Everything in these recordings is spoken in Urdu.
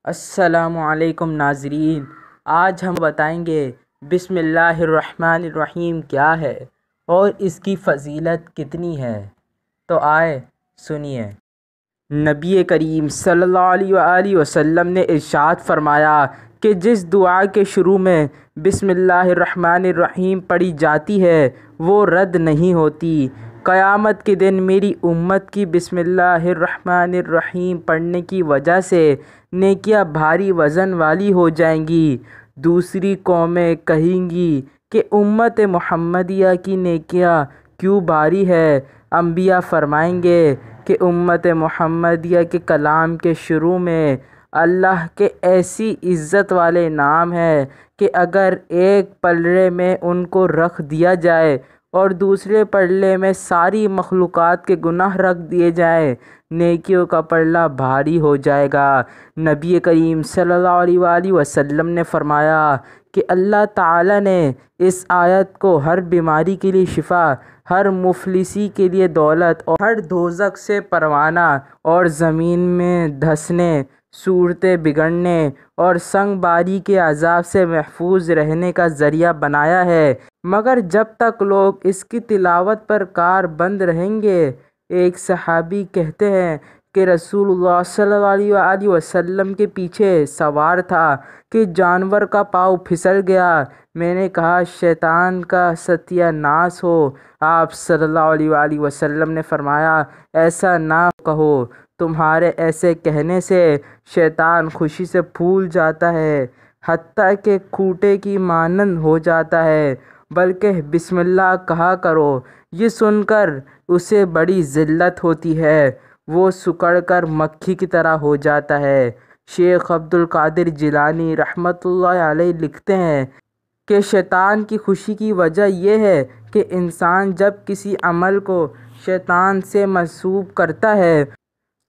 السلام علیکم ناظرین، آج ہم بتائیں گے بسم اللہ الرحمن الرحیم کیا ہے اور اس کی فضیلت کتنی ہے۔ تو آئے سنیے۔ نبی کریم صلی اللہ علیہ وآلہ وسلم نے ارشاد فرمایا کہ جس دعا کے شروع میں بسم اللہ الرحمن الرحیم پڑھی جاتی ہے وہ رد نہیں ہوتی۔ قیامت کے دن میری امت کی بسم اللہ الرحمن الرحیم پڑھنے کی وجہ سے نیکیاں بھاری وزن والی ہو جائیں گی۔ دوسری قومیں کہیں گی کہ امت محمدیہ کی نیکیاں کیوں بھاری ہے؟ انبیاء فرمائیں گے کہ امت محمدیہ کے کلام کے شروع میں اللہ کے ایسی عزت والے نام ہیں کہ اگر ایک پلڑے میں ان کو رکھ دیا جائے اور دوسرے پلڑے میں ساری مخلوقات کے گناہ رکھ دیے جائیں، نیکیوں کا پلڑا بھاری ہو جائے گا۔ نبی کریم صلی اللہ علیہ وآلہ وسلم نے فرمایا کہ اللہ تعالیٰ نے اس آیت کو ہر بیماری کے لیے شفا، ہر مفلسی کے لیے دولت اور ہر دوزخ سے پروانہ اور زمین میں دھنسنے، صورتیں بگڑنے اور سنگ باری کے عذاب سے محفوظ رہنے کا ذریعہ بنایا ہے، مگر جب تک لوگ اس کی تلاوت پر کار بند رہیں گے۔ ایک صحابی کہتے ہیں کہ رسول اللہ صلی اللہ علیہ وآلہ وسلم کے پیچھے سوار تھا کہ جانور کا پاؤں پھسل گیا۔ میں نے کہا شیطان کا ستیہ ناس ہو۔ آپ صلی اللہ علیہ وآلہ وسلم نے فرمایا ایسا نہ کہو، تمہارے ایسے کہنے سے شیطان خوشی سے پھول جاتا ہے، حتیٰ کہ کھوٹے کی مانند ہو جاتا ہے، بلکہ بسم اللہ کہا کرو۔ یہ سن کر اسے بڑی ذلت ہوتی ہے، وہ سکڑ کر مکھی کی طرح ہو جاتا ہے۔ شیخ عبد القادر جیلانی رحمۃ اللہ علیہ لکھتے ہیں کہ شیطان کی خوشی کی وجہ یہ ہے کہ انسان جب کسی عمل کو شیطان سے منسوب کرتا ہے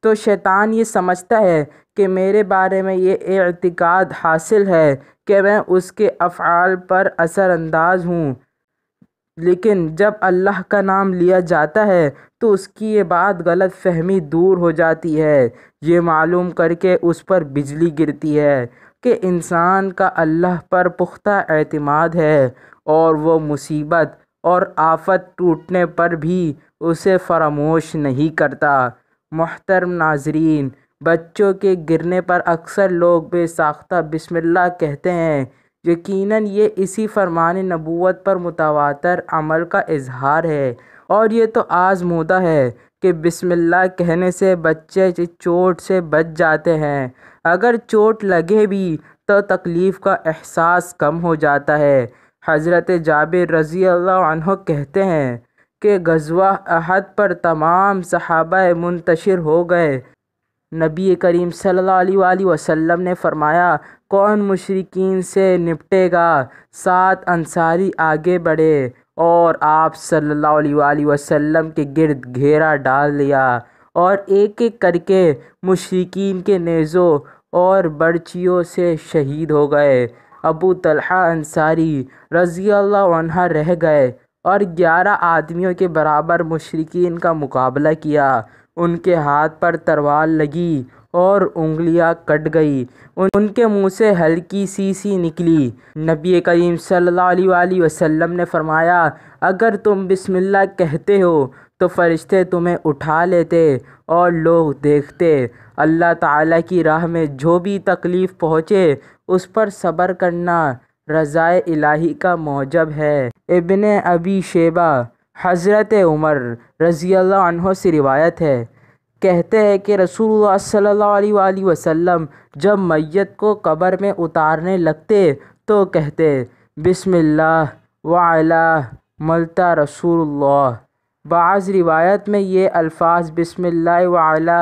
تو شیطان یہ سمجھتا ہے کہ میرے بارے میں یہ اعتقاد حاصل ہے کہ میں اس کے افعال پر اثر انداز ہوں، لیکن جب اللہ کا نام لیا جاتا ہے تو اس کی یہ بات غلط فہمی دور ہو جاتی ہے۔ یہ معلوم کر کے اس پر بجلی گرتی ہے کہ انسان کا اللہ پر پختہ اعتماد ہے اور وہ مصیبت اور آفت ٹوٹنے پر بھی اسے فراموش نہیں کرتا۔ محترم ناظرین، بچوں کے گرنے پر اکثر لوگ بے ساختہ بسم اللہ کہتے ہیں۔ یقیناً یہ اسی فرمان نبوت پر متواتر عمل کا اظہار ہے، اور یہ تو آزمودہ ہے کہ بسم اللہ کہنے سے بچے چوٹ سے بچ جاتے ہیں۔ اگر چوٹ لگے بھی تو تکلیف کا احساس کم ہو جاتا ہے۔ حضرت جابر رضی اللہ عنہ کہتے ہیں کہ غزوہ احد پر تمام صحابہ منتشر ہو گئے۔ نبی کریم صلی اللہ علیہ وآلہ وسلم نے فرمایا کون مشرکین سے نپٹے گا؟ 7 انصاری آگے بڑھے اور آپ صلی اللہ علیہ وآلہ وسلم کے گرد گھیرا ڈال لیا اور ایک ایک کر کے مشرکین کے نیزوں اور برچیوں سے شہید ہو گئے۔ ابو طلحہ انصاری رضی اللہ عنہ رہ گئے اور 11 آدمیوں کے برابر مشرکین کا مقابلہ کیا۔ ان کے ہاتھ پر تلوار لگی اور انگلیاں کٹ گئی، ان کے منہ سے ہلکی سی نکلی۔ نبی کریم صلی اللہ علیہ وآلہ وسلم نے فرمایا اگر تم بسم اللہ کہتے ہو تو فرشتے تمہیں اٹھا لیتے اور لوگ دیکھتے۔ اللہ تعالیٰ کی راہ میں جو بھی تکلیف پہنچے اس پر صبر کرنا رضائے الہی کا موجب ہے۔ ابن ابی شیبہ حضرت عمر رضی اللہ عنہ سے روایت ہے، کہتے ہیں کہ رسول اللہ صلی اللہ علیہ وآلہ وسلم جب میت کو قبر میں اتارنے لگتے تو کہتے بسم اللہ وعلی ملتا رسول اللہ۔ بعض روایت میں یہ الفاظ بسم اللہ وعلی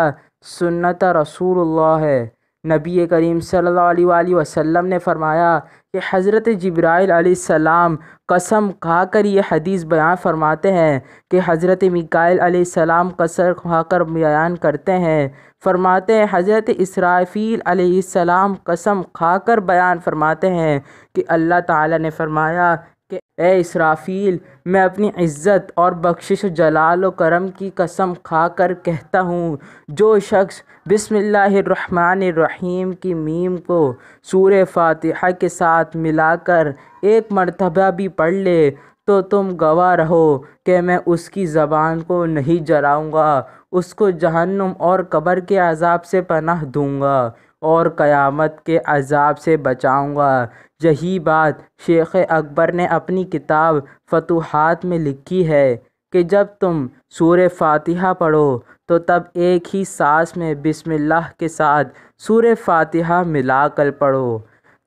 سنت رسول اللہ ہے۔ نبی کریم صلی اللہ علیہ وآلہ وسلم نے فرمایا کہ حضرت جبرائیل علیہ السلام قسم کھا کر یہ حدیث بیان فرماتے ہیں کہ حضرت میکائیل علیہ السلام قسم کھا کر بیان کرتے ہیں، فرماتے ہیں حضرت اسرافیل علیہ السلام قسم کھا کر بیان فرماتے ہیں کہ اللہ تعالیٰ نے فرمایا کہ کہ اے اسرافیل، میں اپنی عزت اور بخشش و جلال و کرم کی قسم کھا کر کہتا ہوں، جو شخص بسم اللہ الرحمن الرحیم کی میم کو سورہ فاتحہ کے ساتھ ملا کر ایک مرتبہ بھی پڑھ لے تو تم گواہ رہو کہ میں اس کی زبان کو نہیں جلاؤں گا، اس کو جہنم اور قبر کے عذاب سے پناہ دوں گا اور قیامت کے عذاب سے بچاؤں گا۔ یہی بات شیخ اکبر نے اپنی کتاب فتوحات میں لکھی ہے کہ جب تم سورہ فاتحہ پڑھو تو تب ایک ہی سانس میں بسم اللہ کے ساتھ سورہ فاتحہ ملا کر پڑھو۔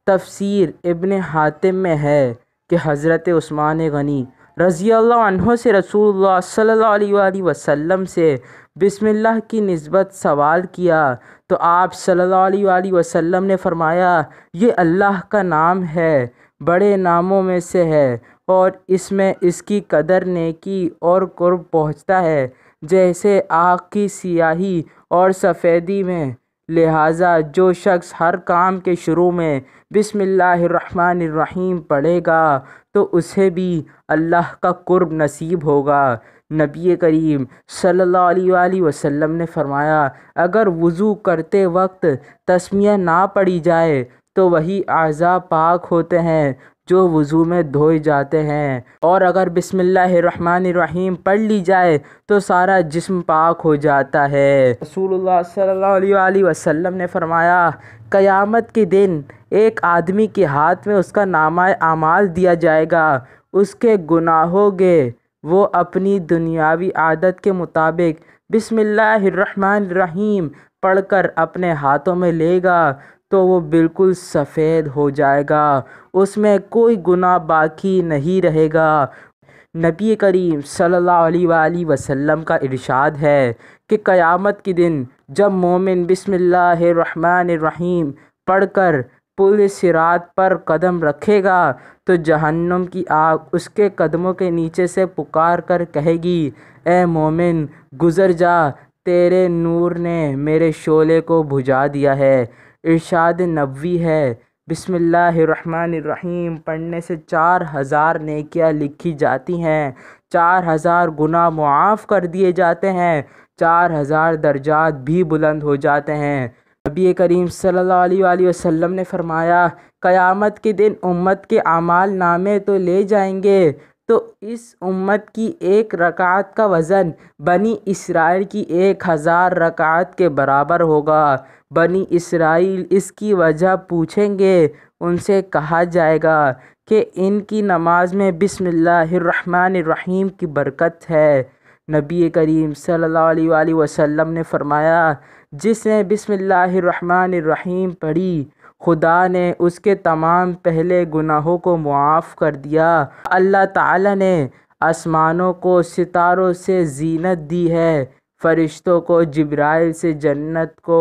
تفسیر ابن حاتم میں ہے کہ حضرت عثمان غنی رضی اللہ عنہ سے رسول اللہ صلی اللہ علیہ وآلہ وسلم سے بسم اللہ کی نسبت سوال کیا تو آپ صلی اللہ علیہ وآلہ وسلم نے فرمایا، یہ اللہ کا نام ہے، بڑے ناموں میں سے ہے اور اس میں اس کی قدر نیکی اور قرب پہنچتا ہے جیسے آگ کی سیاہی اور سفیدی میں، لہٰذا جو شخص ہر کام کے شروع میں بسم اللہ الرحمن الرحیم پڑھے گا تو اسے بھی اللہ کا قرب نصیب ہوگا۔ نبی کریم صلی اللہ علیہ وآلہ وسلم نے فرمایا، اگر وضو کرتے وقت تسمیہ نہ پڑھی جائے تو وہی اعضاء پاک ہوتے ہیں جو وضو میں دھوئے جاتے ہیں، اور اگر بسم اللہ الرحمن الرحیم پڑھ لی جائے تو سارا جسم پاک ہو جاتا ہے۔ رسول اللہ صلی اللہ علیہ وآلہ وسلم نے فرمایا، قیامت کے دن ایک آدمی کے ہاتھ میں اس کا نامہ اعمال دیا جائے گا، اس کے گناہوں گے وہ اپنی دنیاوی عادت کے مطابق بسم اللہ الرحمن الرحیم پڑھ کر اپنے ہاتھوں میں لے گا تو وہ بالکل سفید ہو جائے گا، اس میں کوئی گناہ باقی نہیں رہے گا۔ نبی کریم صلی اللہ علیہ وآلہ وسلم کا ارشاد ہے کہ قیامت کے دن جب مومن بسم اللہ الرحمن الرحیم پڑھ کر پل صراط پر قدم رکھے گا تو جہنم کی آگ اس کے قدموں کے نیچے سے پکار کر کہے گی، اے مومن گزر جا، تیرے نور نے میرے شعلے کو بجھا دیا ہے۔ ارشاد نبوی ہے، بسم اللہ الرحمن الرحیم پڑھنے سے 4000 نیکیاں لکھی جاتی ہیں، 4000 گناہ معاف کر دیے جاتے ہیں، 4000 درجات بھی بلند ہو جاتے ہیں۔ نبی کریم صلی اللہ علیہ وآلہ وسلم نے فرمایا، قیامت کے دن امت کے اعمال نامے تو لے جائیں گے تو اس امت کی ایک رکعت کا وزن بنی اسرائیل کی 1000 رکعت کے برابر ہوگا۔ بنی اسرائیل اس کی وجہ پوچھیں گے، ان سے کہا جائے گا کہ ان کی نماز میں بسم اللہ الرحمن الرحیم کی برکت ہے۔ نبی کریم صلی اللہ علیہ وآلہ وسلم نے فرمایا، جس نے بسم اللہ الرحمن الرحیم پڑھی خدا نے اس کے تمام پہلے گناہوں کو معاف کر دیا۔ اللہ تعالیٰ نے آسمانوں کو ستاروں سے زینت دی ہے، فرشتوں کو جبرائیل سے جنت کو،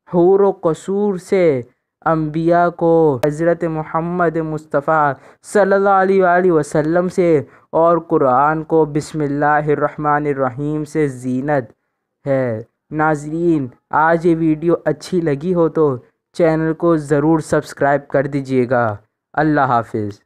حور و قصور سے انبیاء کو، حضرت محمد مصطفیٰ صلی اللہ علیہ وآلہ وسلم سے اور قرآن کو بسم اللہ الرحمن الرحیم سے زینت ہے۔ ناظرین، آج یہ ویڈیو اچھی لگی ہو تو چینل کو ضرور سبسکرائب کر دیجیے گا۔ اللہ حافظ۔